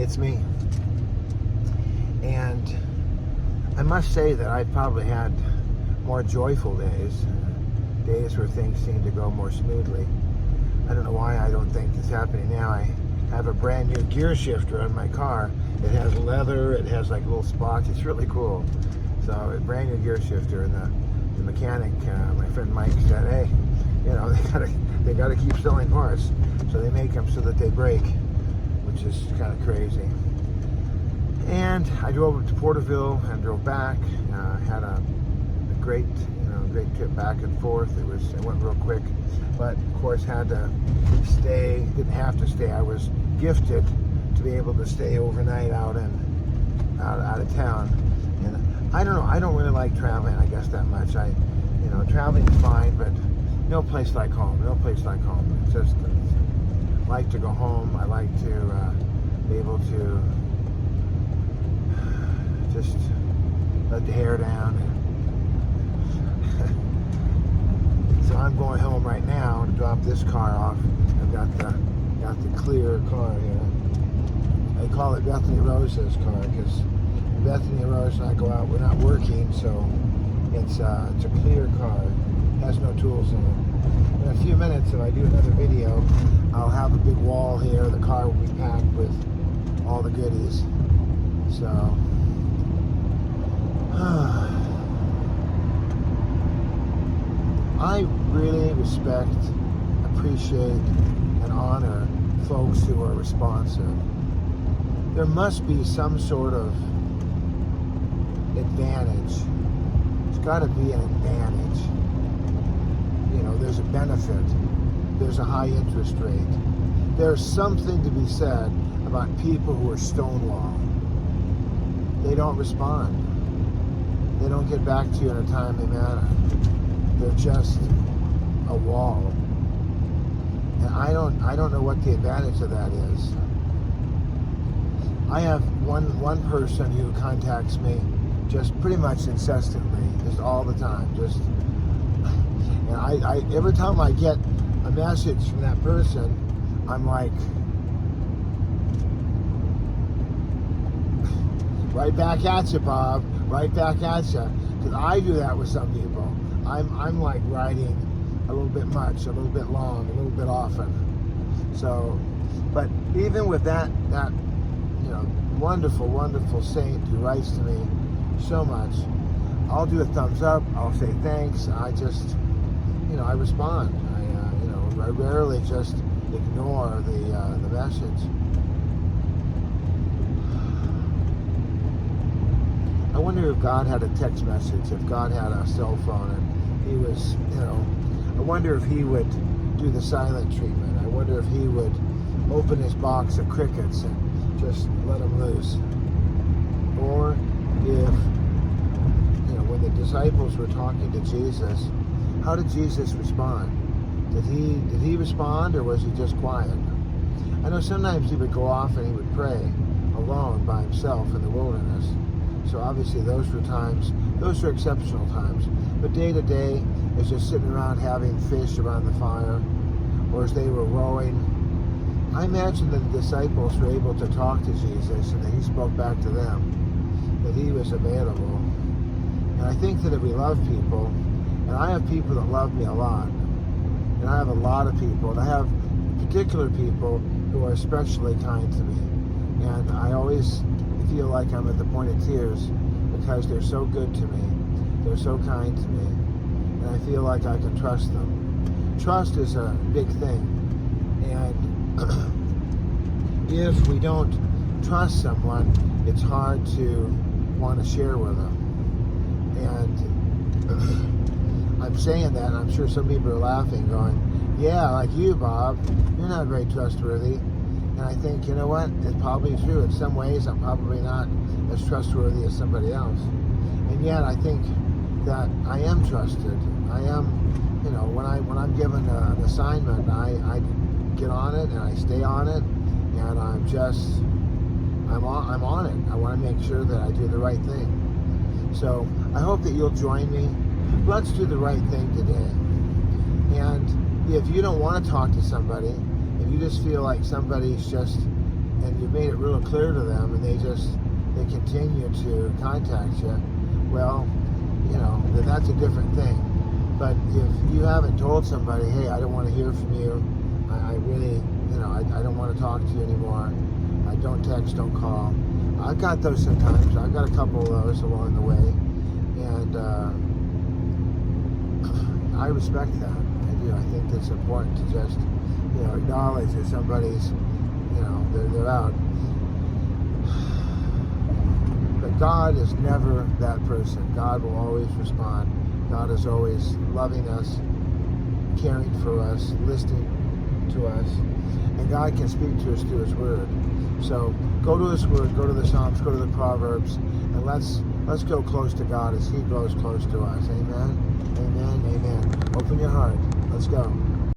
it's me. And I must say that I've probably had more joyful days, days where things seem to go more smoothly. I don't know why I don't think it's happening now. I have a brand new gear shifter on my car. It has leather, it has like little spots. It's really cool. So a brand new gear shifter, and the mechanic, my friend Mike, said, hey, you know, they gotta keep selling parts. So they make them so that they break, which is kind of crazy. And I drove up to Porterville and drove back. Had a great trip back and forth. It went real quick, but of course had to stay. Didn't have to stay. I was gifted to be able to stay overnight out of town. And I don't know. I don't really like traveling, I guess, that much. Traveling's fine, but no place like home. No place like home. It's just I like to go home. I like to be able to just let the hair down. So I'm going home right now to drop this car off. I've got the clear car here. I call it Bethany Rose's car because Bethany and Rose and I go out. We're not working, so it's a clear car. It has no tools in it. In a few minutes, if I do another video, I'll have a big wall here. The car will be packed with all the goodies. So. I really respect, appreciate, and honor folks who are responsive. There must be some sort of advantage. It's got to be an advantage. You know, there's a benefit. There's a high interest rate. There's something to be said about people who are stonewall. They don't respond. They don't get back to you in a timely manner. They're just a wall. And I don't know what the advantage of that is. I have one person who contacts me just pretty much incessantly, just all the time. And I every time I get a message from that person, I'm like, right back at you, Bob. Right back at you. Because I do that with some people. I'm like writing a little bit much, a little bit long, a little bit often. So, but even with that wonderful, wonderful saint who writes to me so much, I'll do a thumbs up. I'll say thanks. I just, I respond. I rarely just ignore the message. I wonder if God had a text message, if God had a cell phone, and he was, I wonder if he would do the silent treatment. I wonder if he would open his box of crickets and just let them loose. Or if, when the disciples were talking to Jesus, how did Jesus respond? Did he respond, or was he just quiet? I know sometimes he would go off and he would pray alone by himself in the wilderness. So obviously those are exceptional times. But day to day is just sitting around having fish around the fire, or as they were rowing. I imagine that the disciples were able to talk to Jesus and that he spoke back to them, that he was available. And I think that if we love people, and I have people that love me a lot, and I have a lot of people, and I have particular people who are especially kind to me. And I always feel like I'm at the point of tears because they're so good to me. They're so kind to me. And I feel like I can trust them. Trust is a big thing. And if we don't trust someone, it's hard to want to share with them. And I'm saying that, and I'm sure some people are laughing, going, yeah, like you, Bob, you're not very trustworthy. And I think, you know what, it's probably true. In some ways, I'm probably not as trustworthy as somebody else. And yet, I think that I am trusted. I am, when I'm given an assignment, I get on it and I stay on it, and I'm on it. I want to make sure that I do the right thing. So I hope that you'll join me. Let's do the right thing today. And if you don't want to talk to somebody, if you just feel like somebody's just, and you made it real clear to them, and they continue to contact you, well, then that's a different thing. But if you haven't told somebody, hey, I don't want to hear from you, I really, I don't want to talk to you anymore, I don't text, don't call. I've got those sometimes. I've got a couple of those along the way, and I respect that. I do. I think it's important to just, acknowledge that somebody's, they're out. But God is never that person. God will always respond. God is always loving us, caring for us, listening to us, and God can speak to us through His Word. So go to His Word, go to the Psalms, go to the Proverbs, and let's go close to God as He grows close to us. Amen. Amen. Amen. Open your heart. Let's go.